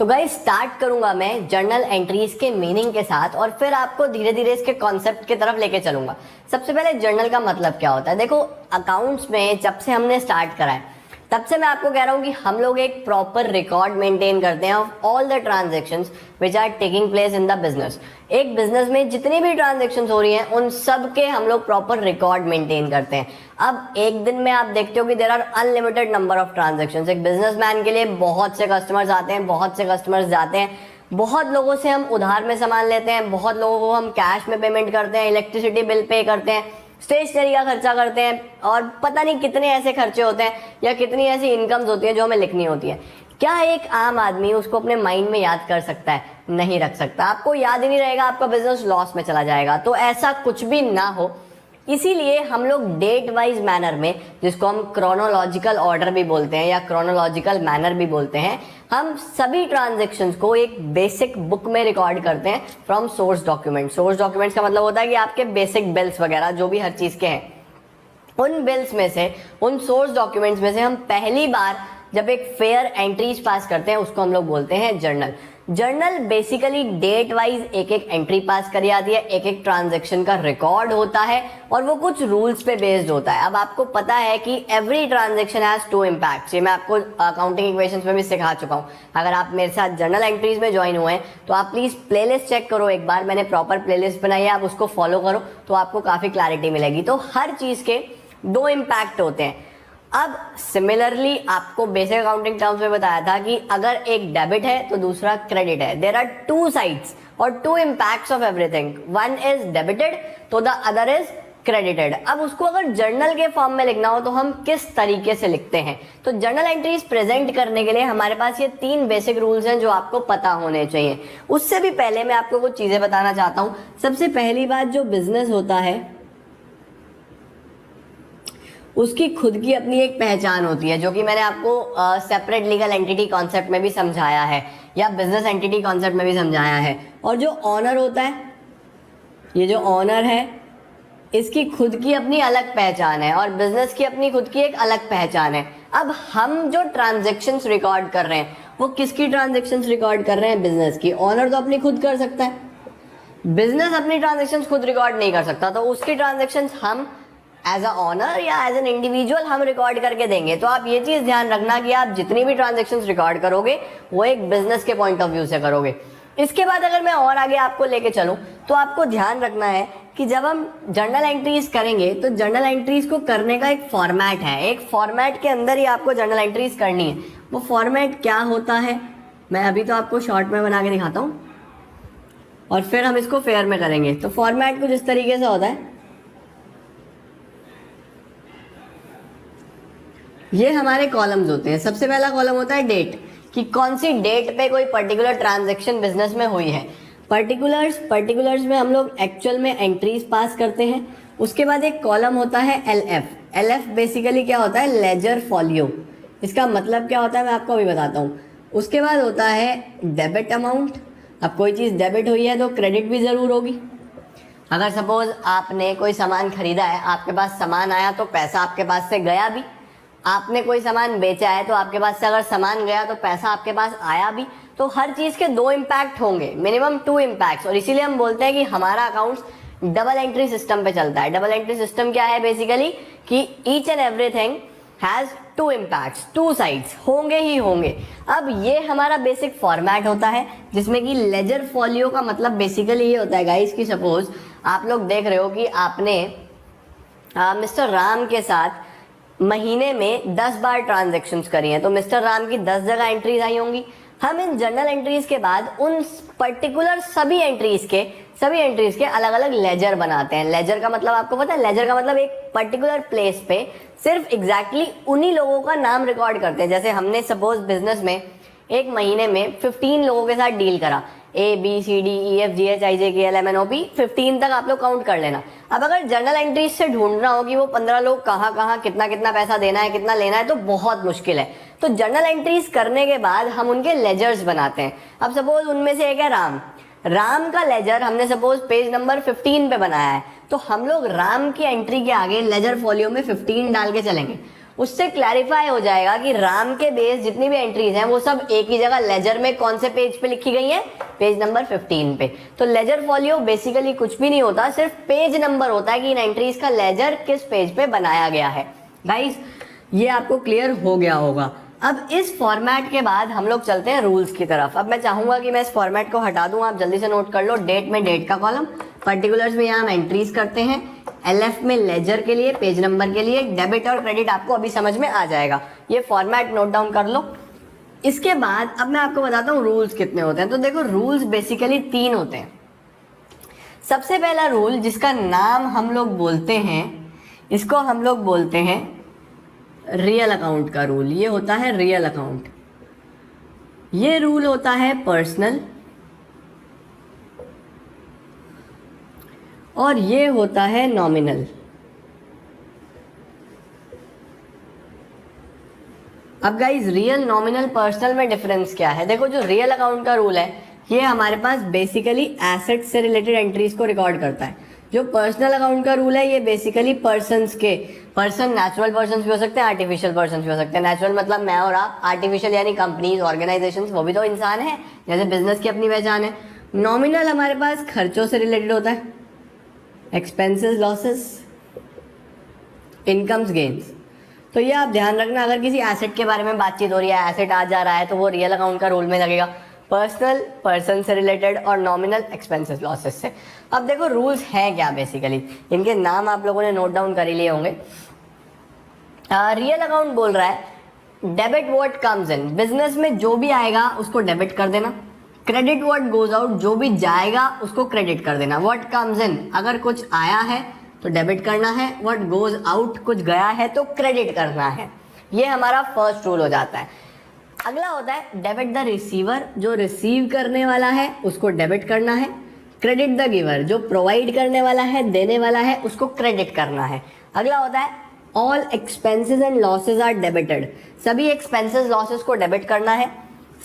तो guys start करूंगा मैं जर्नल एंट्रीज के मीनिंग के साथ और फिर आपको धीरे धीरे इसके कॉन्सेप्ट की तरफ लेके चलूंगा। सबसे पहले जर्नल का मतलब क्या होता है। देखो अकाउंट्स में जब से हमने स्टार्ट करा है तब से मैं आपको कह रहा हूं कि हम लोग एक प्रॉपर रिकॉर्ड मेंटेन करते हैं of all the transactions which are taking place in the business. एक बिजनेस में जितनी भी ट्रांजैक्शंस हो रही हैं उन सब के हम लोग प्रॉपर रिकॉर्ड मेंटेन करते हैं। अब एक दिन में आप देखते हो कि there are unlimited number of transactions. एक बिजनेसमैन के लिए बहुत से कस्टमर्स आते हैं, बहुत से कस्टमर्स जाते हैं, बहुत लोगों से हम उधार में सामान लेते हैं, बहुत लोगों को हम कैश में पेमेंट करते हैं, इलेक्ट्रिसिटी बिल पे करते हैं, स्टेशनरी का खर्चा करते हैं और पता नहीं कितने ऐसे खर्चे होते हैं या कितनी ऐसी इनकम्स होती है जो हमें लिखनी होती है। क्या एक आम आदमी उसको अपने माइंड में याद कर सकता है? नहीं रख सकता। आपको याद ही नहीं रहेगा, आपका बिजनेस लॉस में चला जाएगा। तो ऐसा कुछ भी ना हो इसीलिए हम लोग डेट वाइज मैनर में, जिसको हम क्रोनोलॉजिकल ऑर्डर भी बोलते हैं या क्रोनोलॉजिकल मैनर भी बोलते हैं, हम सभी ट्रांजैक्शंस को एक बेसिक बुक में रिकॉर्ड करते हैं from source document. Source documents का मतलब होता है कि आपके बेसिक बिल्स वगैरह जो भी हर चीज के हैं, उन बिल्स में से, उन सोर्स डॉक्यूमेंट्स में से हम पहली बार जब एक फेयर एंट्रीज पास करते हैं उसको हम लोग बोलते हैं journal. Journal basically date wise एक एक एंट्री पास करी जाती है, एक एक ट्रांजैक्शन का रिकॉर्ड होता है और वो कुछ रूल्स पे बेस्ड होता है। अब आपको पता है कि every transaction has two impacts. ये मैं आपको अकाउंटिंग इक्वेशंस में भी सिखा चुका हूँ। अगर आप मेरे साथ जर्नल एंट्रीज में ज्वाइन हुए हैं तो आप प्लीज प्लेलिस्ट चेक करो एक बार, मैंने प्रॉपर प्लेलिस्ट बनाई है, आप उसको फॉलो करो तो आपको काफी क्लैरिटी मिलेगी। तो हर चीज के दो इम्पैक्ट होते हैं। अब सिमिलरली आपको बेसिक अकाउंटिंग टर्म्स में बताया था कि अगर एक डेबिट है तो दूसरा क्रेडिट है। देयर आर टू साइड्स और two impacts of everything. One is debited तो द अदर इज क्रेडिटेड। अब उसको अगर जर्नल के फॉर्म में लिखना हो तो हम किस तरीके से लिखते हैं? तो जर्नल एंट्रीज प्रेजेंट करने के लिए हमारे पास ये तीन बेसिक रूल्स हैं जो आपको पता होने चाहिए। उससे भी पहले मैं आपको कुछ चीजें बताना चाहता हूं। सबसे पहली बात, जो बिजनेस होता है उसकी खुद की अपनी एक पहचान होती है, जो कि मैंने आपको सेपरेट लीगल एंटिटी कॉन्सेप्ट में भी समझाया है या बिजनेस एंटिटी कॉन्सेप्ट में भी समझाया है। और जो ऑनर होता है, ये जो ऑनर है, इसकी खुद की अपनी अलग पहचान है और बिजनेस की अपनी खुद की एक अलग पहचान है। अब हम जो ट्रांजैक्शंस रिकॉर्ड कर रहे हैं वो किसकी ट्रांजैक्शंस रिकॉर्ड कर रहे हैं? बिजनेस की। ऑनर तो अपनी खुद कर सकता है, बिजनेस अपनी ट्रांजैक्शंस खुद रिकॉर्ड नहीं कर सकता, तो उसकी ट्रांजैक्शंस हम एज अ ऑनर या एज एन इंडिविजुअल हम रिकॉर्ड करके देंगे। तो आप ये चीज ध्यान रखना कि आप जितनी भी ट्रांजैक्शंस रिकॉर्ड करोगे वो एक बिजनेस के पॉइंट ऑफ व्यू से करोगे। इसके बाद अगर मैं और आगे आपको लेके चलूं तो आपको ध्यान रखना है कि जब हम जर्नल एंट्रीज करेंगे तो जर्नल एंट्रीज को करने का एक फॉर्मेट है। एक फॉर्मेट के अंदर ही आपको जर्नल एंट्रीज करनी है। वो फॉर्मेट क्या होता है मैं अभी तो आपको शॉर्ट में बना के दिखाता हूं और फिर हम इसको फेयर में करेंगे। तो फॉर्मेट कुछ इस तरीके से होता है। ये हमारे कॉलम्स होते हैं। सबसे पहला कॉलम होता है डेट, कि कौन सी डेट पे कोई पर्टिकुलर ट्रांजैक्शन बिजनेस में हुई है। पर्टिकुलर्स में हम लोग एक्चुअल में एंट्रीज पास करते हैं। उसके बाद एक कॉलम होता है LF। LF बेसिकली क्या होता है? Ledger folio. इसका मतलब क्या होता है मैं आपको अभी बताता हूँ। उसके बाद होता है डेबिट अमाउंट। अब कोई चीज़ डेबिट हुई है तो क्रेडिट भी ज़रूर होगी। अगर सपोज आपने कोई सामान खरीदा है, आपके पास सामान आया तो पैसा आपके पास से गया भी। आपने कोई सामान बेचा है तो आपके पास से अगर सामान गया तो पैसा आपके पास आया भी। तो हर चीज के दो इम्पैक्ट होंगे, मिनिमम टू इम्पैक्ट्स। और इसीलिए हम बोलते हैं कि हमारा अकाउंट्स डबल एंट्री सिस्टम पे चलता है। डबल एंट्री सिस्टम क्या है? बेसिकली कि each and everything has two impacts, two sides होंगे ही होंगे। अब ये हमारा बेसिक फॉर्मेट होता है जिसमें कि लेजर फॉलियो का मतलब बेसिकली ये होता है गाइस कि सपोज आप लोग देख रहे हो कि आपने मिस्टर राम के साथ महीने में 10 बार ट्रांजैक्शंस करी हैं, तो मिस्टर राम की 10 जगह एंट्रीज आई होंगी। हम इन जर्नल एंट्रीज के बाद उन पर्टिकुलर सभी एंट्रीज के अलग अलग लेजर बनाते हैं। लेजर का मतलब आपको पता है? लेजर का मतलब एक पर्टिकुलर प्लेस पे सिर्फ एग्जैक्टली उन्हीं लोगों का नाम रिकॉर्ड करते हैं। जैसे हमने सपोज बिजनेस में एक महीने में 15 लोगों के साथ डील करा, ABCDEFGHIJKLMNOP 15 तक आप लोग काउंट कर लेना। अब अगर जर्नल एंट्रीज से ढूंढना हो कि वो 15 लोग कहाँ कहाँ कितना कितना पैसा देना है, कितना लेना है, तो बहुत मुश्किल है। तो जर्नल एंट्रीज करने के बाद हम उनके लेजर्स बनाते हैं। अब सपोज उनमें से एक है राम का लेजर हमने सपोज पेज नंबर 15 पे बनाया है, तो हम लोग राम की एंट्री के आगे लेजर फॉलियो में 15 डाल के चलेंगे। उससे क्लैरिफाई हो जाएगा कि राम के बेस जितनी भी एंट्रीज हैं वो सब एक ही जगह लेजर में कौन से पेज पे लिखी गई हैं, पेज नंबर 15 पे। तो लेजर फॉलियो बेसिकली कुछ भी नहीं होता, सिर्फ पेज नंबर होता है कि इन एंट्रीज का लेजर किस पेज पे बनाया गया है। गाइस ये आपको क्लियर हो गया होगा। अब इस फॉर्मेट के बाद हम लोग चलते हैं रूल्स की तरफ। अब मैं चाहूंगा कि मैं इस फॉर्मेट को हटा दूं, आप जल्दी से नोट कर लो। डेट में डेट का कॉलम, पर्टिकुलर्स में यहाँ हम एंट्रीज करते हैं, एलएफ में लेजर के लिए, पेज नंबर के लिए, डेबिट और क्रेडिट आपको अभी समझ में आ जाएगा। ये फॉर्मेट नोट डाउन कर लो। इसके बाद अब मैं आपको बताता हूँ रूल्स कितने होते हैं। तो देखो रूल्स बेसिकली 3 होते हैं। सबसे पहला रूल जिसका नाम हम लोग बोलते हैं, इसको हम लोग बोलते हैं रियल अकाउंट का रूल। ये होता है रियल अकाउंट। ये रूल होता है पर्सनल और ये होता है नॉमिनल। अब गाइज रियल, नॉमिनल, पर्सनल में डिफरेंस क्या है? देखो जो रियल अकाउंट का रूल है ये हमारे पास बेसिकली एसेट से रिलेटेड एंट्रीज को रिकॉर्ड करता है। जो पर्सनल अकाउंट का रूल है ये बेसिकली पर्सन्स के, पर्सन नेचुरल पर्सन भी हो सकते हैं, आर्टिफिशियल पर्सन भी हो सकते हैं। नेचुरल मतलब मैं और आप, आर्टिफिशियल यानी कंपनीज, ऑर्गेनाइजेशंस, वो भी तो इंसान है, जैसे बिजनेस की अपनी पहचान है। नॉमिनल हमारे पास खर्चों से रिलेटेड होता है, एक्सपेंसेस, लॉसेस, इनकम्स, गेन्स। तो ये आप ध्यान रखना, अगर किसी एसेट के बारे में बातचीत हो रही है, एसेट आ जा रहा है, तो वो रियल अकाउंट का रूल में लगेगा। पर्सनल पर्सन से रिलेटेड और नॉमिनल एक्सपेंसेस लॉसेस से। अब देखो रूल्स हैं क्या बेसिकली, इनके नाम आप लोगों ने नोट डाउन कर ही लिए होंगे। रियल अकाउंट बोल रहा है debit what comes in, business में जो भी आएगा उसको डेबिट कर देना। क्रेडिट व्हाट गोज आउट, जो भी जाएगा उसको क्रेडिट कर देना। व्हाट कम्स इन, अगर कुछ आया है तो डेबिट करना है, व्हाट गोज आउट, कुछ गया है तो क्रेडिट करना है। ये हमारा फर्स्ट रूल हो जाता है। अगला होता है डेबिट द रिसीवर, जो रिसीव करने वाला है उसको डेबिट करना है। क्रेडिट द गिवर, जो प्रोवाइड करने वाला है, देने वाला है, उसको क्रेडिट करना है। अगला होता है all expenses and losses are debited, सभी एक्सपेंसेस लॉसेस को डेबिट करना है,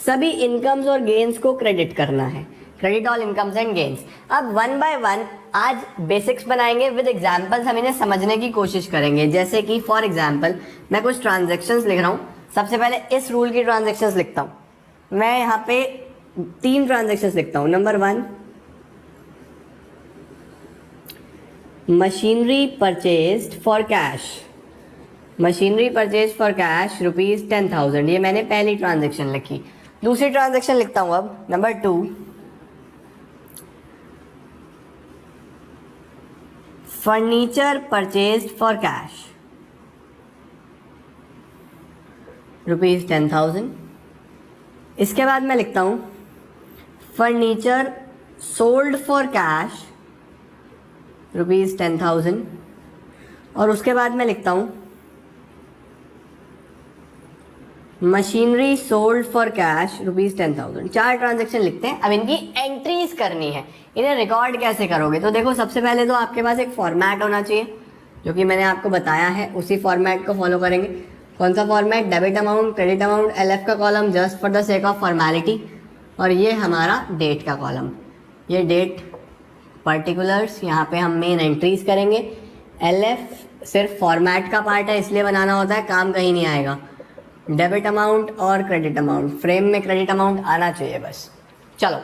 सभी इनकम्स और गेन्स को क्रेडिट करना है। Credit all incomes and gains. अब वन बाय वन आज बेसिक्स बनाएंगे विद एग्जाम्पल्स, हम इन्हें समझने की कोशिश करेंगे। जैसे कि फॉर एग्जाम्पल मैं कुछ ट्रांजेक्शन्स लिख रहा हूँ। सबसे पहले इस रूल की ट्रांजेक्शन्स लिखता हूँ। मैं यहाँ पे 3 ट्रांजेक्शन्स लिखता हूँ। Number 1, machinery purchased for cash, machinery purchase for cash ₹10,000, ये मैंने पहली ट्रांजेक्शन लिखी। दूसरी ट्रांजेक्शन लिखता हूँ अब, number 2, furniture purchased for cash ₹10,000। इसके बाद मैं लिखता हूँ फर्नीचर सोल्ड फॉर कैश ₹10,000। और उसके बाद मैं लिखता हूँ machinery sold for cash ₹10,000। 4 transaction लिखते हैं। अब इनकी एंट्रीज करनी है। इन्हें रिकॉर्ड कैसे करोगे? तो देखो सबसे पहले तो आपके पास एक फॉर्मेट होना चाहिए, जो कि मैंने आपको बताया है, उसी फॉर्मेट को फॉलो करेंगे। कौन सा format? Debit amount, credit amount, LF का column just for the sake of formality, और ये हमारा डेट का कॉलम। ये डेट, पर्टिकुलर्स, यहाँ पे हम मेन एंट्रीज करेंगे। एलएफ सिर्फ फॉर्मेट का पार्ट है, इसलिए बनाना होता है, काम कहीं नहीं आएगा। डेबिट अमाउंट और क्रेडिट अमाउंट, फ्रेम में क्रेडिट अमाउंट आना चाहिए बस। चलो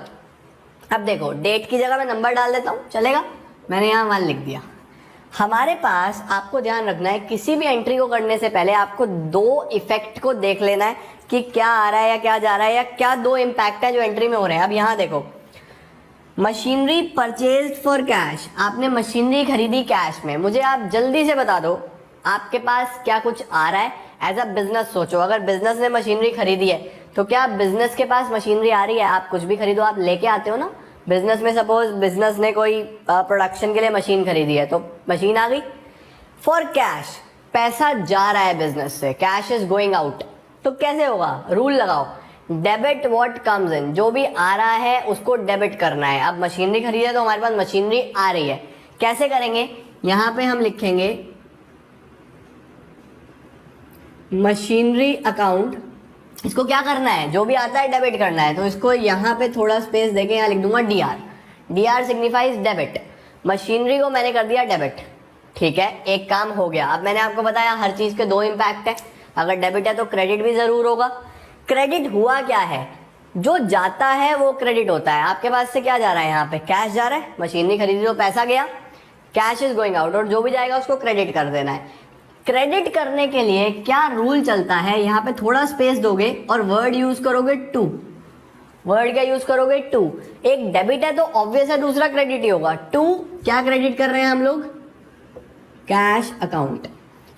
अब देखो, डेट की जगह मैं नंबर डाल देता हूँ, चलेगा? मैंने यहाँ 1 लिख दिया। हमारे पास आपको ध्यान रखना है, किसी भी एंट्री को करने से पहले आपको 2 इफेक्ट को देख लेना है कि क्या आ रहा है या क्या जा रहा है, या क्या 2 इम्पैक्ट है जो एंट्री में हो रहे हैं। अब यहाँ देखो, मशीनरी परचेज फॉर कैश, आपने मशीनरी खरीदी कैश में। मुझे आप जल्दी से बता दो आपके पास क्या कुछ आ रहा है। एज अ बिजनेस सोचो, अगर बिजनेस ने मशीनरी खरीदी है तो क्या बिजनेस के पास मशीनरी आ रही है? आप कुछ भी खरीदो, आप लेके आते हो ना बिजनेस में। सपोज बिजनेस ने कोई प्रोडक्शन के लिए मशीन खरीदी है तो मशीन आ गई। फॉर कैश, पैसा जा रहा है बिजनेस से, कैश इज गोइंग आउट, तो कैसे होगा? रूल लगाओ, डेबिट व्हाट कम्स इन, जो भी आ रहा है उसको डेबिट करना है। अब मशीनरी खरीदी है तो हमारे पास मशीनरी आ रही है, कैसे करेंगे? यहाँ पे हम लिखेंगे मशीनरी अकाउंट। इसको क्या करना है? जो भी आता है डेबिट करना है, तो इसको यहाँ पे थोड़ा स्पेस देके यहाँ लिख दूंगा DR। DR signifies debit. Machinery को मैंने कर दिया डेबिट, ठीक है, एक काम हो गया। अब मैंने आपको बताया हर चीज के दो इम्पैक्ट है, अगर डेबिट है तो क्रेडिट भी जरूर होगा। क्रेडिट हुआ क्या है, जो जाता है वो क्रेडिट होता है। आपके पास से क्या जा रहा है, यहाँ पे कैश जा रहा है, मशीनरी खरीदी तो पैसा गया, कैश इज गोइंग आउट, और जो भी जाएगा उसको क्रेडिट कर देना है। क्रेडिट करने के लिए क्या रूल चलता है, यहाँ पे थोड़ा स्पेस दोगे और वर्ड यूज करोगे टू। वर्ड क्या यूज करोगे, टू। एक डेबिट है तो ऑब्वियस है दूसरा क्रेडिट ही होगा। टू क्या क्रेडिट कर रहे हैं हम लोग, कैश अकाउंट।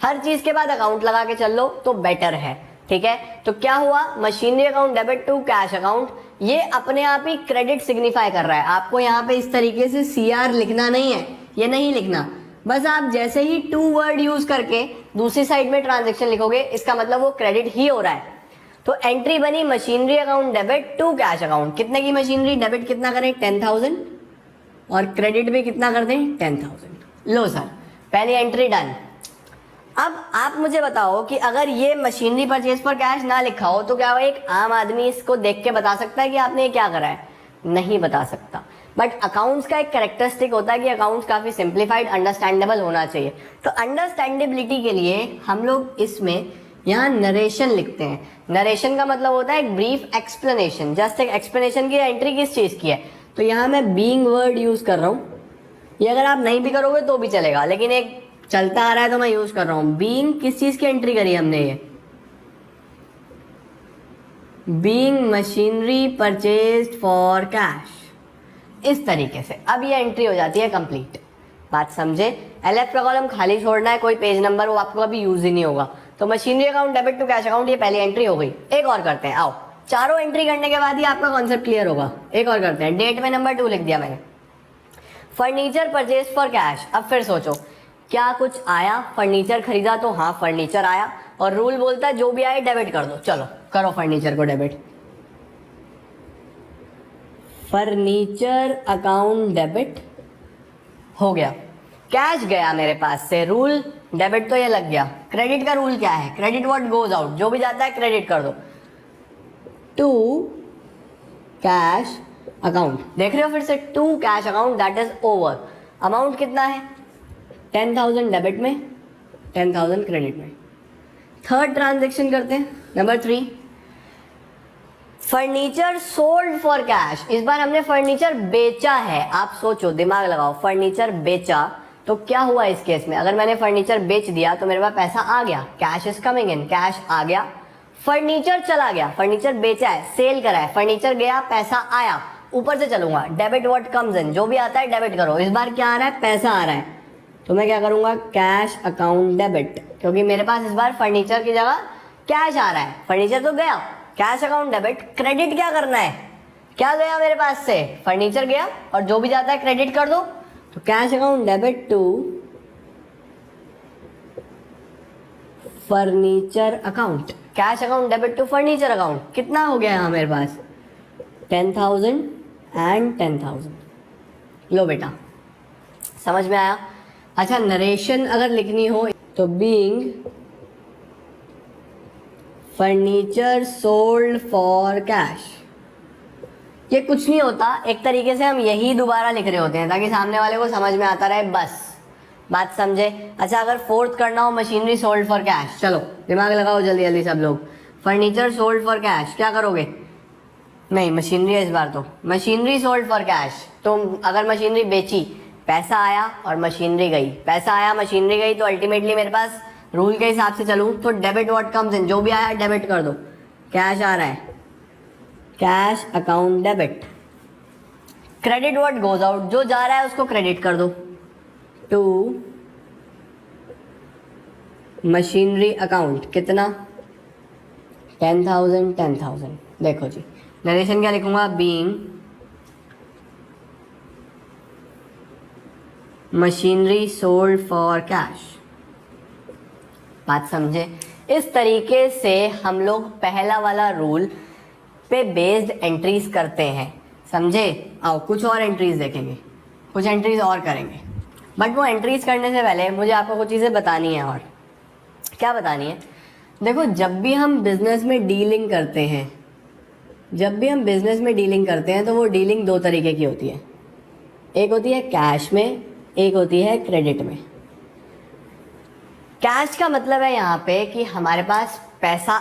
हर चीज के बाद अकाउंट लगा के चल लो तो बेटर है, ठीक है। तो क्या हुआ, machinery account debit to cash account, ये अपने आप ही क्रेडिट सिग्निफाई कर रहा है। आपको यहाँ पे इस तरीके से CR लिखना नहीं है, ये नहीं लिखना, बस आप जैसे ही टू वर्ड यूज करके दूसरी साइड में ट्रांजेक्शन लिखोगे, इसका मतलब वो क्रेडिट ही हो रहा है। तो एंट्री बनी machinery account debit to cash account. कितने की मशीनरी, डेबिट कितना करें 10,000 और क्रेडिट भी कितना कर दें 10,000। लो सर, पहली एंट्री डन। अब आप मुझे बताओ कि अगर ये मशीनरी परचेज पर कैश ना लिखा हो तो क्या एक आम आदमी इसको देख के बता सकता है कि आपने ये क्या करा है, नहीं बता सकता। बट अकाउंट्स का एक कैरेक्टरिस्टिक होता है कि अकाउंट्स काफी सिंप्लीफाइड अंडरस्टैंडेबल होना चाहिए। तो अंडरस्टैंडेबिलिटी के लिए हम लोग इसमें यहाँ नरेशन लिखते हैं। नरेशन का मतलब होता है एक ब्रीफ एक्सप्लेनेशन, जस्ट एक एक्सप्लेनेशन की एंट्री किस चीज की है। तो यहाँ मैं बीइंग वर्ड यूज कर रहा हूँ, ये अगर आप नहीं भी करोगे तो भी चलेगा, लेकिन एक चलता आ रहा है तो मैं यूज कर रहा हूँ। बीइंग किस चीज की एंट्री करी हमने, ये being machinery purchased for cash, इस तरीके से। अब ये एंट्री हो जाती है कंप्लीट। बात समझे, LF का कॉलम खाली छोड़ना है, कोई पेज नंबर वो आपको कभी यूज ही नहीं होगा। तो machinery account debit to cash account, ये पहली एंट्री हो गई। एक और करते हैं, आओ, चारों एंट्री करने के बाद ही आपका कॉन्सेप्ट क्लियर होगा। एक और करते हैं, डेट में नंबर 2 लिख दिया मैंने। Furniture purchase for cash. अब फिर सोचो क्या कुछ आया, फर्नीचर खरीदा तो हाँ फर्नीचर आया, और रूल बोलता है जो भी आए डेबिट कर दो। चलो करो फर्नीचर को डेबिट, फर्नीचर अकाउंट डेबिट हो गया। कैश गया मेरे पास से, रूल डेबिट तो ये लग गया। क्रेडिट का रूल क्या है, क्रेडिट व्हाट गोज आउट, जो भी जाता है क्रेडिट कर दो टू कैश अकाउंट। देख रहे हो फिर से, to cash account, that is over. Amount कितना है 10,000 डेबिट में, 10,000 क्रेडिट में। थर्ड ट्रांजेक्शन करते हैं, number 3, furniture sold for cash. इस बार हमने फर्नीचर बेचा है। आप सोचो, दिमाग लगाओ, फर्नीचर बेचा तो क्या हुआ इस केस में। अगर मैंने फर्नीचर बेच दिया तो मेरे पास पैसा आ गया, cash is coming in, cash आ गया। फर्नीचर चला गया, फर्नीचर बेचा है, सेल करा है, फर्नीचर गया, पैसा आया, ऊपर से चलूंगा, डेबिट व्हाट कम्स इन, जो भी आता है डेबिट करो। इस बार क्या आ रहा है, पैसा आ रहा है, तो मैं क्या करूंगा, कैश अकाउंट डेबिट, क्योंकि मेरे पास इस बार फर्नीचर की जगह कैश आ रहा है। फर्नीचर तो गया, कैश अकाउंट डेबिट। क्रेडिट क्या करना है, क्या गया मेरे पास से, फर्नीचर गया, और जो भी जाता है क्रेडिट कर दो। तो cash account debit to furniture account, cash account debit to furniture account. कितना हो गया यहाँ मेरे पास 10,000 एंड 10,000। लो बेटा, समझ में आया। अच्छा, नरेशन अगर लिखनी हो तो being furniture sold for cash. ये कुछ नहीं होता, एक तरीके से हम यही दोबारा लिख रहे होते हैं ताकि सामने वाले को समझ में आता रहे, बस। बात समझे। अच्छा, अगर फोर्थ करना हो मशीनरी सोल्ड फॉर कैश, चलो दिमाग लगाओ जल्दी जल्दी सब लोग। फर्नीचर सोल्ड फॉर कैश क्या करोगे, नहीं मशीनरी है इस बार, तो मशीनरी सोल्ड फॉर कैश। तो अगर मशीनरी बेची, पैसा आया और मशीनरी गई, पैसा आया मशीनरी गई, तो अल्टीमेटली मेरे पास रूल के हिसाब से चलूँ तो डेबिट व्हाट कम्स इन, जो भी आया डेबिट कर दो। कैश आ रहा है, cash account debit. Credit what goes out, जो जा रहा है उसको क्रेडिट कर दो टू मशीनरी अकाउंट। कितना 10,000 10,000। देखो जी, नरेशन क्या लिखूंगा, being machinery sold for cash. बात समझे। इस तरीके से हम लोग पहला वाला रूल पे बेस्ड एंट्रीज करते हैं, समझे। आओ कुछ और एंट्रीज देखेंगे, कुछ एंट्रीज और करेंगे, बट वो एंट्रीज करने से पहले मुझे आपको कुछ चीज़ें बतानी है। और क्या बतानी है, देखो जब भी हम बिजनेस में डीलिंग करते हैं, जब भी हम बिजनेस में डीलिंग करते हैं तो वो डीलिंग दो तरीके की होती है। एक होती है कैश में, एक होती है क्रेडिट में। कैश का मतलब है यहाँ पे कि हमारे पास पैसा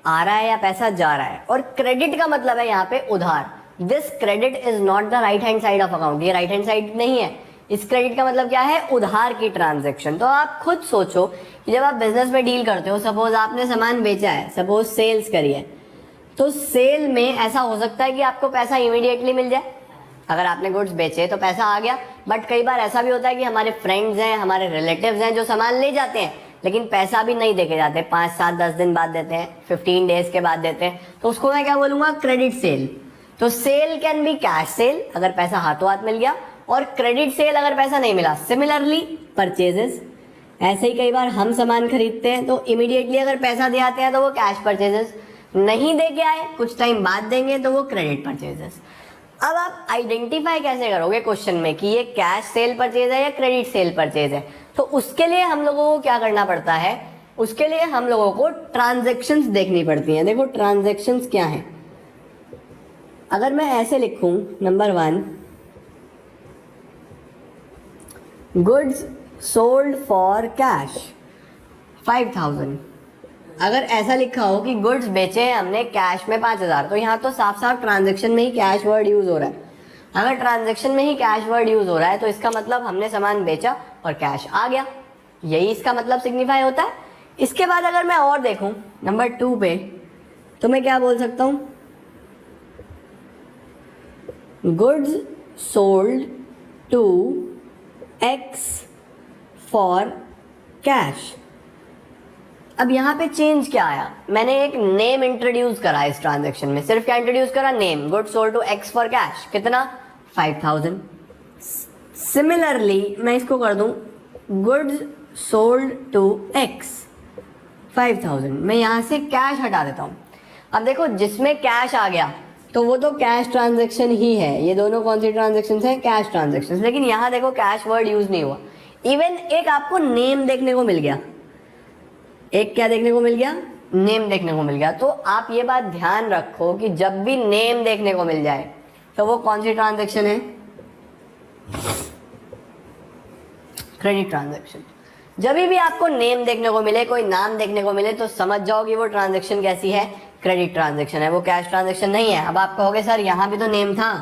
आ रहा है या पैसा जा रहा है, और क्रेडिट का मतलब है यहाँ पे उधार। This credit is not the right hand side of account, ये राइट हैंड साइड नहीं है। इस क्रेडिट का मतलब क्या है? उधार की ट्रांजेक्शन। तो आप खुद सोचो कि जब आप बिजनेस में डील करते हो, सपोज आपने सामान बेचा है, सपोज सेल्स करी है, तो सेल में ऐसा हो सकता है कि आपको पैसा इमीडिएटली मिल जाए, अगर आपने गुड्स बेचे तो पैसा आ गया। बट कई बार ऐसा भी होता है कि हमारे फ्रेंड्स हैं, हमारे रिलेटिव्स हैं जो सामान ले जाते हैं लेकिन पैसा भी नहीं देके जाते, 5, 7, 10 दिन बाद देते हैं, 15 डेज के बाद देते हैं, तो उसको मैं क्या बोलूँगा? Credit sale. तो sale can be cash sale अगर पैसा हाथों हाथ मिल गया, और क्रेडिट सेल अगर पैसा नहीं मिला। सिमिलरली परचेजेस, ऐसे ही कई बार हम सामान खरीदते हैं तो इमीडिएटली अगर पैसा दे आते हैं तो वो कैश परचेजेस, नहीं दे के आए कुछ टाइम बाद देंगे तो वो क्रेडिट परचेजेस। अब आप आइडेंटिफाई कैसे करोगे क्वेश्चन में कि ये कैश सेल परचेज है या क्रेडिट सेल परचेज है? तो उसके लिए हम लोगों को क्या करना पड़ता है? उसके लिए हम लोगों को ट्रांजैक्शंस देखनी पड़ती हैं। देखो ट्रांजैक्शंस क्या हैं। अगर मैं ऐसे लिखूं, number 1, goods sold for cash 5000। अगर ऐसा लिखा हो कि गुड्स बेचे हैं हमने कैश में 5000, तो यहाँ तो साफ साफ ट्रांजैक्शन में ही कैश वर्ड यूज हो रहा है। अगर ट्रांजैक्शन में ही कैश वर्ड यूज हो रहा है तो इसका मतलब हमने सामान बेचा और कैश आ गया, यही इसका मतलब सिग्निफाई होता है। इसके बाद अगर मैं और देखूं नंबर 2 पे, तो मैं क्या बोल सकता हूं? Goods sold to X for cash. अब यहाँ पे चेंज क्या आया? मैंने एक नेम इंट्रोड्यूस करा इस ट्रांजैक्शन में। सिर्फ क्या इंट्रोड्यूस करा? Name. Goods sold to X for cash, कितना? 5000। सिमिलरली मैं इसको कर दूं गुड्स सोल्ड टू एक्स 5000। मैं यहाँ से कैश हटा देता हूँ। अब देखो जिसमें कैश आ गया तो वो तो कैश ट्रांजैक्शन ही है। ये दोनों कौन सी ट्रांजैक्शन हैं? Cash transaction. लेकिन यहाँ देखो कैश वर्ड यूज नहीं हुआ। इवन एक आपको नेम देखने को मिल गया। एक क्या देखने को मिल गया? नेम देखने को मिल गया। तो आप ये बात ध्यान रखो कि जब भी नेम देखने को मिल जाए तो वो कौन सी ट्रांजैक्शन है? Credit transaction. जब भी आपको नेम देखने को मिले, कोई नाम देखने को मिले, तो समझ जाओ कि वो ट्रांजैक्शन कैसी है? क्रेडिट ट्रांजैक्शन है, वो कैश ट्रांजैक्शन नहीं है। अब आप कहोगे सर यहाँ भी तो नेम था,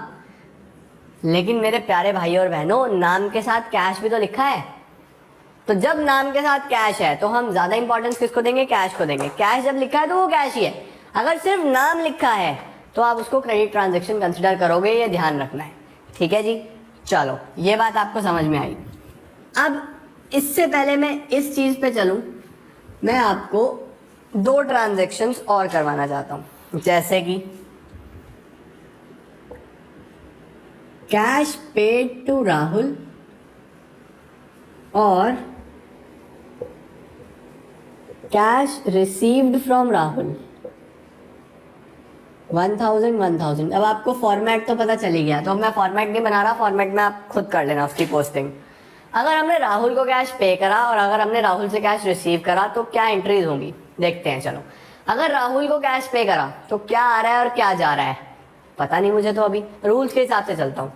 लेकिन मेरे प्यारे भाई और बहनों नाम के साथ कैश भी तो लिखा है। तो जब नाम के साथ कैश है तो हम ज्यादा इंपॉर्टेंस किसको देंगे? कैश को देंगे। कैश जब लिखा है तो वो कैश ही है। अगर सिर्फ नाम लिखा है तो आप उसको क्रेडिट ट्रांजैक्शन कंसिडर करोगे, ये ध्यान रखना है। ठीक है जी, चलो ये बात आपको समझ में आई। अब इससे पहले मैं इस चीज पे चलूं, मैं आपको 2 ट्रांजैक्शंस और करवाना चाहता हूं, जैसे कि कैश पेड टू राहुल और कैश रिसीव्ड फ्रॉम राहुल 1000। अब आपको फॉर्मेट तो पता चली गया, तो अब मैं फॉर्मेट नहीं बना रहा, फॉर्मेट में आप खुद कर लेना उसकी पोस्टिंग। अगर हमने राहुल को कैश पे करा और अगर हमने राहुल से कैश रिसीव करा तो क्या एंट्रीज होंगी देखते हैं। चलो, अगर राहुल को कैश पे करा तो क्या आ रहा है और क्या जा रहा है पता नहीं मुझे, तो अभी रूल्स के हिसाब से चलता हूँ।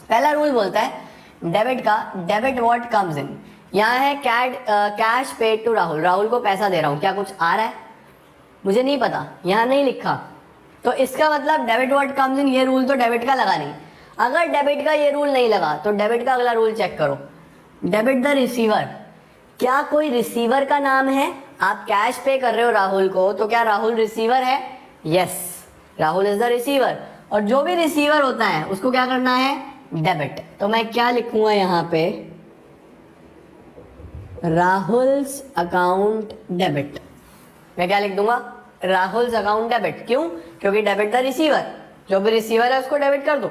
पहला रूल बोलता है डेबिट का, डेबिट व्हाट कम्स इन। यहाँ है cash paid to Rahul, Rahul को पैसा दे रहा हूँ, क्या कुछ आ रहा है? मुझे नहीं पता, यहाँ नहीं लिखा, तो इसका मतलब डेबिट व्हाट कम्स इन, ये रूल तो डेबिट का लगा नहीं। अगर डेबिट का ये रूल नहीं लगा तो डेबिट का अगला रूल चेक करो, डेबिट द रिसीवर। क्या कोई रिसीवर का नाम है? आप कैश पे कर रहे हो राहुल को, तो क्या राहुल रिसीवर है? Yes, Rahul is the receiver. और जो भी रिसीवर होता है उसको क्या करना है? डेबिट। तो मैं क्या लिखूंगा यहाँ पे? Rahul's account debit. मैं क्या लिख दूंगा? Rahul's account debit. क्यों? क्योंकि डेबिट द रिसीवर, जो भी रिसीवर है उसको डेबिट कर दो।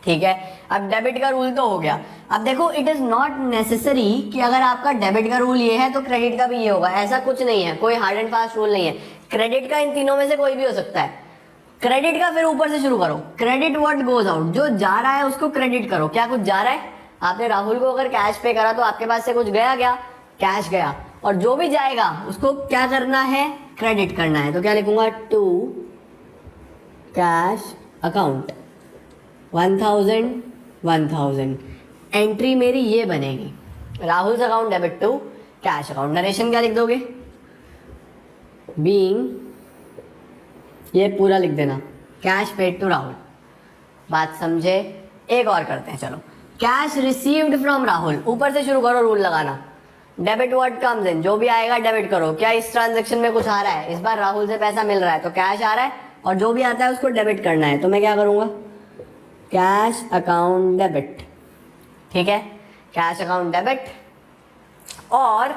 ठीक है, अब डेबिट का रूल तो हो गया। अब देखो इट इज नॉट नेसेसरी कि अगर आपका डेबिट का रूल ये है तो क्रेडिट का भी ये होगा, ऐसा कुछ नहीं है, कोई हार्ड एंड फास्ट रूल नहीं है। क्रेडिट का इन तीनों में से कोई भी हो सकता है। क्रेडिट का फिर ऊपर से शुरू करो, क्रेडिट व्हाट गोज आउट, जो जा रहा है उसको क्रेडिट करो। क्या कुछ जा रहा है? आपने राहुल को अगर कैश पे करा तो आपके पास से कुछ गया, क्या कैश गया, और जो भी जाएगा उसको क्या करना है? क्रेडिट करना है। तो क्या लिखूंगा? टू कैश अकाउंट 1000 एंट्री मेरी ये बनेगी, Rahul account debit to cash account. Narration क्या लिख दोगे? बीइंग, ये पूरा लिख देना, कैश पेड टू राहुल। बात समझे? एक और करते हैं, चलो। कैश रिसीव्ड फ्रॉम राहुल, ऊपर से शुरू करो रूल लगाना। डेबिट व्हाट कम्स इन, जो भी आएगा डेबिट करो। क्या इस ट्रांजेक्शन में कुछ आ रहा है? इस बार राहुल से पैसा मिल रहा है तो कैश आ रहा है, और जो भी आता है उसको डेबिट करना है। तो मैं क्या करूंगा? कैश अकाउंट डेबिट, ठीक है, कैश अकाउंट डेबिट। और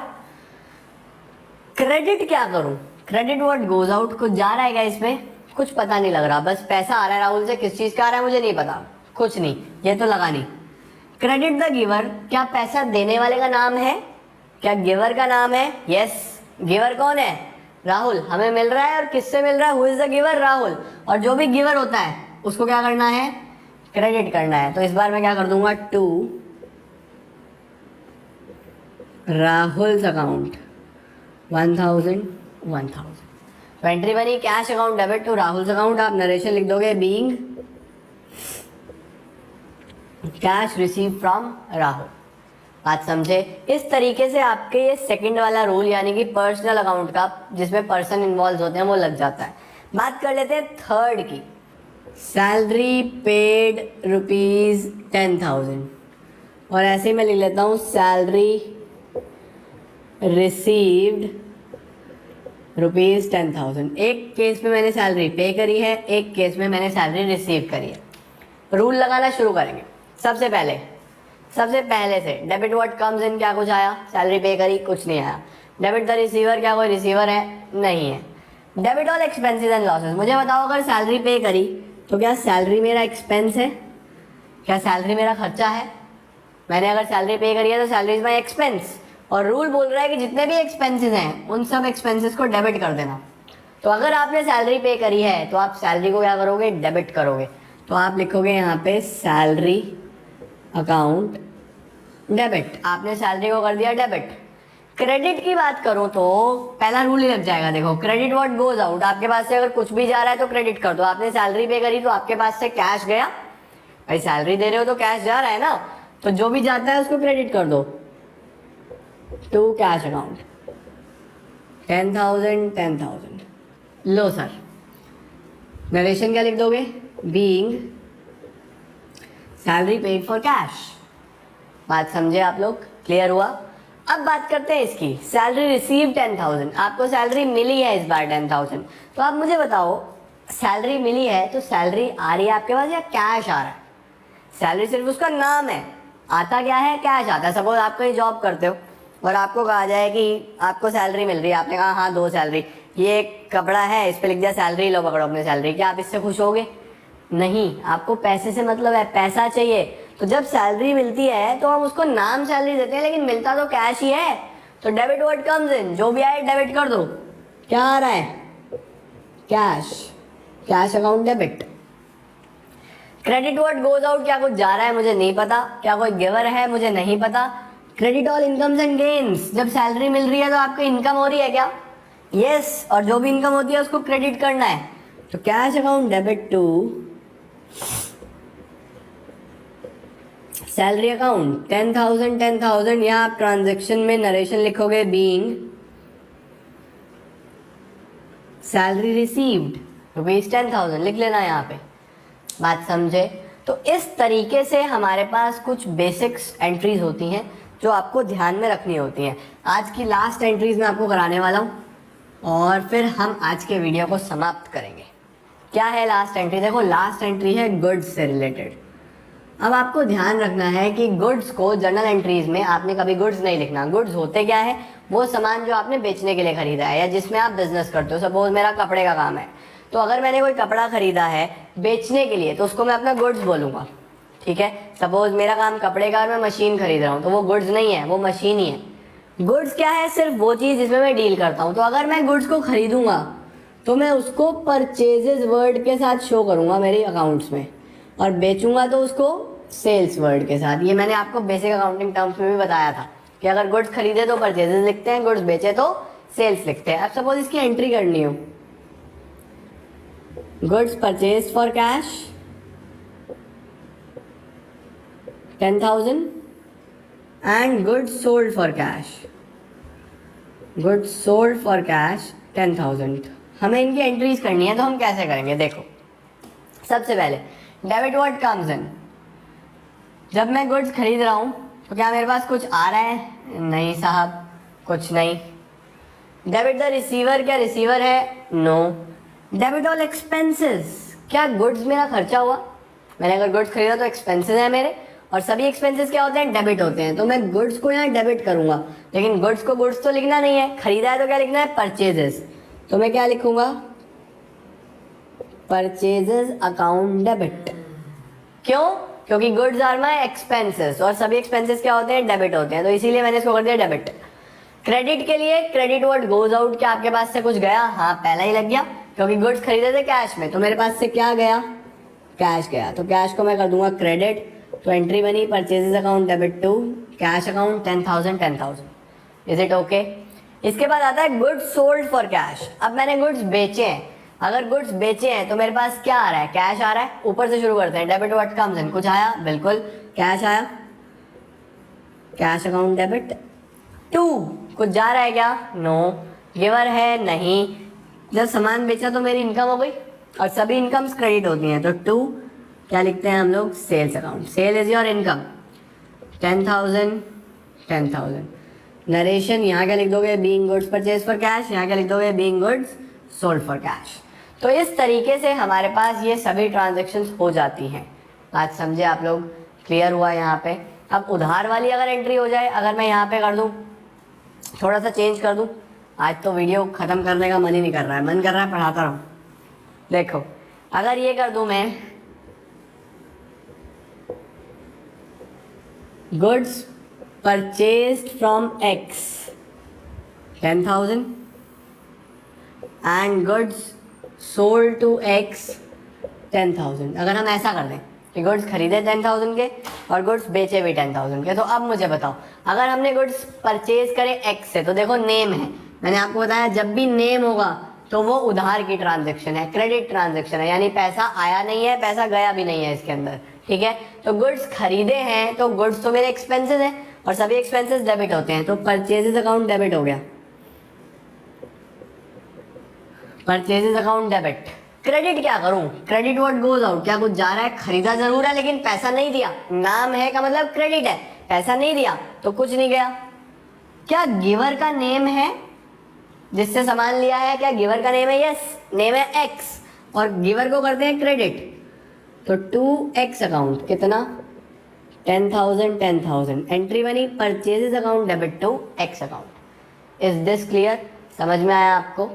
क्रेडिट क्या करूं? क्रेडिट व्हाट गोज आउट, कुछ जा रहा है क्या इसमें? कुछ पता नहीं लग रहा, बस पैसा आ रहा है राहुल से, किस चीज का आ रहा है मुझे नहीं पता, कुछ नहीं, ये तो लगा नहीं। क्रेडिट द गिवर, क्या पैसा देने वाले का नाम है? क्या गिवर का नाम है? यस, गिवर कौन है? राहुल। हमें मिल रहा है, और किससे मिल रहा है? Who is the giver? Rahul. और जो भी गिवर होता है उसको क्या करना है? क्रेडिट करना है। तो इस बार मैं क्या कर दूंगा? To Rahul's account 1000 1000। तो एंट्री बनी cash account debit to Rahul's account. आप नरेशन लिख दोगे being cash receive from Rahul. बात समझे? इस तरीके से आपके ये सेकंड वाला रूल यानी कि पर्सनल अकाउंट का, जिसमें पर्सन इन्वॉल्व होते हैं, वो लग जाता है। बात कर लेते हैं थर्ड की। सैलरी पेड ₹10,000, और ऐसे ही मैं लिख लेता हूँ सैलरी रिसीव्ड ₹10,000। एक केस में मैंने सैलरी पे करी है, एक केस में मैंने सैलरी रिसीव करी है। रूल लगाना शुरू करेंगे। सबसे पहले से डेबिट व्हाट कम्स इन, क्या कुछ आया? सैलरी पे करी, कुछ नहीं आया। डेबिट द रिसीवर, क्या कोई रिसीवर है? नहीं है। Debit all expenses and losses, मुझे बताओ अगर सैलरी पे करी तो क्या सैलरी मेरा एक्सपेंस है? क्या सैलरी मेरा खर्चा है? मैंने अगर सैलरी पे करी है तो सैलरी इज माई एक्सपेंस, और रूल बोल रहा है कि जितने भी एक्सपेंसेस हैं उन सब एक्सपेंसेस को डेबिट कर देना। तो अगर आपने सैलरी पे करी है तो आप सैलरी को क्या करोगे? डेबिट करोगे। तो आप लिखोगे यहाँ पे सैलरी अकाउंट डेबिट। आपने सैलरी को कर दिया डेबिट। क्रेडिट की बात करूं तो पहला रूल ही लग जाएगा। देखो, क्रेडिट व्हाट गोज आउट, आपके पास से अगर कुछ भी जा रहा है तो क्रेडिट कर दो। आपने सैलरी पे करी तो आपके पास से कैश गया, भाई सैलरी दे रहे हो तो कैश जा रहा है ना, तो जो भी जाता है उसको क्रेडिट कर दो टू कैश अकाउंट 10,000। लो सर, नरेशन क्या लिख दोगे? Being salary paid for cash. बात समझे आप लोग? क्लियर हुआ? अब बात करते हैं इसकी। सैलरी रिसीव 10,000, आपको सैलरी मिली है इस बार 10,000। तो आप मुझे बताओ, सैलरी मिली है तो सैलरी आ रही है आपके पास या कैश आ रहा है? सैलरी सिर्फ उसका नाम है, आता क्या है? कैश आता है। सपोज आप कहीं जॉब करते हो और आपको कहा जाए कि आपको सैलरी मिल रही है, आपने कहा हाँ 2 सैलरी, ये एक कपड़ा है इस पे लिख दिया सैलरी, लो पकड़ो अपनी सैलरी। क्या आप इससे खुश होगे? नहीं, आपको पैसे से मतलब है, पैसा चाहिए। तो जब सैलरी मिलती है तो हम उसको नाम सैलरी देते हैं, लेकिन मिलता तो कैश ही है। तो डेबिट व्हाट कम्स इन, जो भी आए डेबिट कर दो। क्या आ रहा है? Cash, cash account debit. Credit what goes out, क्या कुछ जा रहा है मुझे नहीं पता, क्या कोई गिवर है मुझे नहीं पता। Credit all incomes and gains, जब सैलरी मिल रही है तो आपको इनकम हो रही है क्या? यस, और जो भी इनकम होती है उसको क्रेडिट करना है। तो cash account debit to salary account 10,000। यहाँ आप ट्रांजेक्शन में नरेशन लिखोगे बीइंग सैलरी रिसीव्ड ₹10,000, लिख लेना यहाँ पे। बात समझे? तो इस तरीके से हमारे पास कुछ बेसिक्स एंट्रीज होती हैं जो आपको ध्यान में रखनी होती हैं। आज की लास्ट एंट्रीज मैं आपको कराने वाला हूँ और फिर हम आज के वीडियो को समाप्त करेंगे। क्या है लास्ट एंट्री? देखो, लास्ट एंट्री है गुड्स से रिलेटेड। अब आपको ध्यान रखना है कि गुड्स को जर्नल एंट्रीज में आपने कभी गुड्स नहीं लिखना। गुड्स होते क्या है? वो सामान जो आपने बेचने के लिए खरीदा है या जिसमें आप बिजनेस करते हो। सपोज मेरा कपड़े का काम है, तो अगर मैंने कोई कपड़ा खरीदा है बेचने के लिए तो उसको मैं अपना गुड्स बोलूँगा, ठीक है। सपोज मेरा काम कपड़े का और मैं मशीन खरीद रहा हूँ तो वो गुड्स नहीं है, वो मशीन ही है। गुड्स क्या है? सिर्फ वो चीज़ जिसमें मैं डील करता हूँ। तो अगर मैं गुड्स को खरीदूंगा तो मैं उसको परचेजेज वर्ड के साथ शो करूँगा मेरे अकाउंट्स में, और बेचूंगा तो उसको सेल्स वर्ड के साथ। ये मैंने आपको बेसिक अकाउंटिंग टर्म्स में भी बताया था कि अगर गुड्स खरीदे तो परचेजेस लिखते हैं, गुड्स बेचे तो सेल्स लिखते हैं। अब सपोज इसकी एंट्री करनी हो, goods purchase for cash 10,000 and goods sold for cash goods sold for cash 10,000। हमें इनकी एंट्रीज करनी है, तो हम कैसे करेंगे? देखो, सबसे पहले डेबिट व्हाट कम्स इन। जब मैं गुड्स खरीद रहा हूँ तो क्या मेरे पास कुछ आ रहा है? नहीं साहब, कुछ नहीं। डेबिट द रिसीवर, क्या रिसीवर है? नो। डेबिट ऑल एक्सपेंसेस, क्या गुड्स मेरा खर्चा हुआ? मैंने अगर गुड्स खरीदा तो एक्सपेंसेस है मेरे, और सभी एक्सपेंसेस क्या होते हैं? डेबिट होते हैं। तो मैं गुड्स को यहाँ डेबिट करूंगा, लेकिन गुड्स को गुड्स तो लिखना नहीं है, खरीदा है तो क्या लिखना है? परचेजेस। तो मैं क्या लिखूंगा? Purchases account debit. क्यों? क्योंकि गुड्स आर माई एक्सपेंसेस, और सभी एक्सपेंसेस क्या होते हैं? डेबिट होते हैं, तो इसीलिए मैंने इसको कर दिया डेबिट। क्रेडिट के लिए क्रेडिट वर्ड गोज आउट, क्या आपके पास से कुछ गया? हाँ, पहला ही लग गया, क्योंकि गुड्स खरीदे थे कैश में, तो मेरे पास से क्या गया? कैश गया। तो कैश को मैं कर दूंगा क्रेडिट, तो एंट्री बनी purchases account debit to cash account 10,000 10,000। Is it okay? इसके बाद आता है गुड्स सोल्ड फॉर कैश। अब मैंने गुड्स बेचे हैं, अगर गुड्स बेचे हैं तो मेरे पास क्या आ रहा है? कैश आ रहा है। ऊपर से शुरू करते हैं, डेबिट व्हाट कम्स इन। कुछ आया? बिल्कुल, कैश आया, कैश अकाउंट डेबिट टू। कुछ जा रहा है क्या? नो। गिवर है? नहीं। जब सामान बेचा तो मेरी इनकम हो गई, और सभी इनकम्स क्रेडिट होती हैं, तो टू क्या लिखते हैं हम लोग? Sales account. Sale is your income, 10,000 10,000। Narration यहाँ क्या लिख दोगे? Being goods purchase for cash. यहाँ क्या लिख दोगे? Being goods sold for cash. तो इस तरीके से हमारे पास ये सभी ट्रांजेक्शन्स हो जाती हैं। बात समझे आप लोग? क्लियर हुआ यहाँ पे? अब उधार वाली अगर एंट्री हो जाए, अगर मैं यहाँ पे कर दूँ, थोड़ा सा चेंज कर दूँ, आज तो वीडियो ख़त्म करने का मन ही नहीं कर रहा है, मन कर रहा है पढ़ाता रहूँ। देखो, अगर ये कर दूँ मैं, goods purchased from X 10,000 and goods sold to X 10,000। अगर हम ऐसा कर दें कि गुड्स खरीदे 10,000 के और गुड्स बेचे भी 10,000 के, तो अब मुझे बताओ, अगर हमने गुड्स परचेज करे एक्स से, तो देखो नेम है, मैंने आपको बताया जब भी नेम होगा तो वो उधार की ट्रांजैक्शन है, क्रेडिट ट्रांजैक्शन है, यानी पैसा आया नहीं है, पैसा गया भी नहीं है इसके अंदर। ठीक है, तो गुड्स खरीदे हैं तो गुड्स तो मेरे एक्सपेंसेस हैं, और सभी एक्सपेंसेस डेबिट होते हैं, तो परचेजेस अकाउंट डेबिट हो गया। Purchases account debit. क्रेडिट क्या करूं? क्रेडिट व्हाट गोज आउट, क्या कुछ जा रहा है? खरीदा जरूर है लेकिन पैसा नहीं दिया, नाम है का मतलब क्रेडिट है, पैसा नहीं दिया तो कुछ नहीं गया। क्या गिवर का नेम है जिससे सामान लिया है? क्या गिवर का नेम है? यस, नेम है एक्स, और गिवर को करते हैं क्रेडिट, तो टू एक्स अकाउंट कितना? 10,000 10,000। एंट्री बनी purchases account debit to X account. Is this clear? समझ में आया आपको?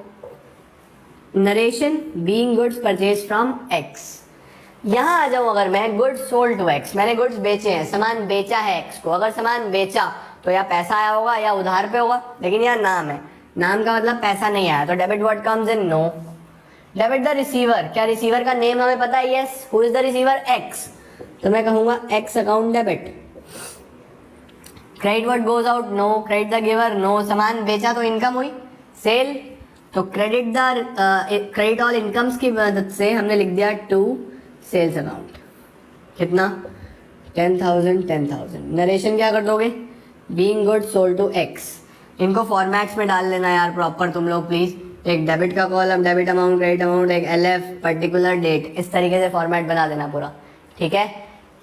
Narration, being goods purchase from X. यहाँ आ जाऊँ, अगर मैं गुड्स सोल्ड टू एक्स, मैंने गुड्स बेचे हैं, सामान बेचा है एक्स को, अगर सामान बेचा तो या पैसा आया होगा या उधार पे होगा, लेकिन यहाँ नाम है, नाम का मतलब पैसा नहीं आया, तो debit what comes in? No. Debit the receiver, क्या रिसीवर का नेम हमें पता है? Yes. Who is the receiver? X, तो मैं कहूँगा X account debit. Credit what goes out? No. Credit the giver? No. सामान बेचा तो इनकम हुई, सेल, तो क्रेडिट क्रेडिट ऑल इनकम्स की मदद से हमने लिख दिया टू सेल्स अकाउंट। कितना? 10,000 10,000। नरेशन क्या कर दोगे? Being goods sold to X. इनको फॉर्मेट्स में डाल लेना यार प्रॉपर तुम लोग प्लीज। एक डेबिट का column, debit amount, credit amount, एक LF, पर्टिकुलर डेट, इस तरीके से फॉर्मेट बना देना पूरा। ठीक है,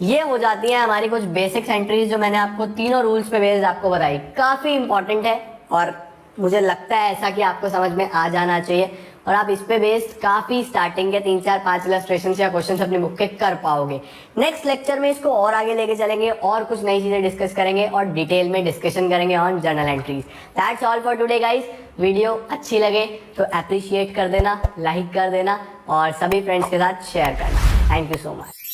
ये हो जाती है हमारी कुछ बेसिक्स एंट्रीज जो मैंने आपको तीनों रूल्स पे बेस्ड आपको बताई। काफ़ी इंपॉर्टेंट है और मुझे लगता है ऐसा कि आपको समझ में आ जाना चाहिए, और आप इस पे बेस्ड काफ़ी स्टार्टिंग के 3 4 5 इलस्ट्रेशन या क्वेश्चन अपनी बुक के कर पाओगे। नेक्स्ट लेक्चर में इसको और आगे लेके चलेंगे और कुछ नई चीज़ें डिस्कस करेंगे और डिटेल में डिस्कशन करेंगे on journal entries. That's all for today guys. Video अच्छी लगे तो अप्रिशिएट कर देना, लाइक कर देना और सभी फ्रेंड्स के साथ शेयर करना। Thank you so much.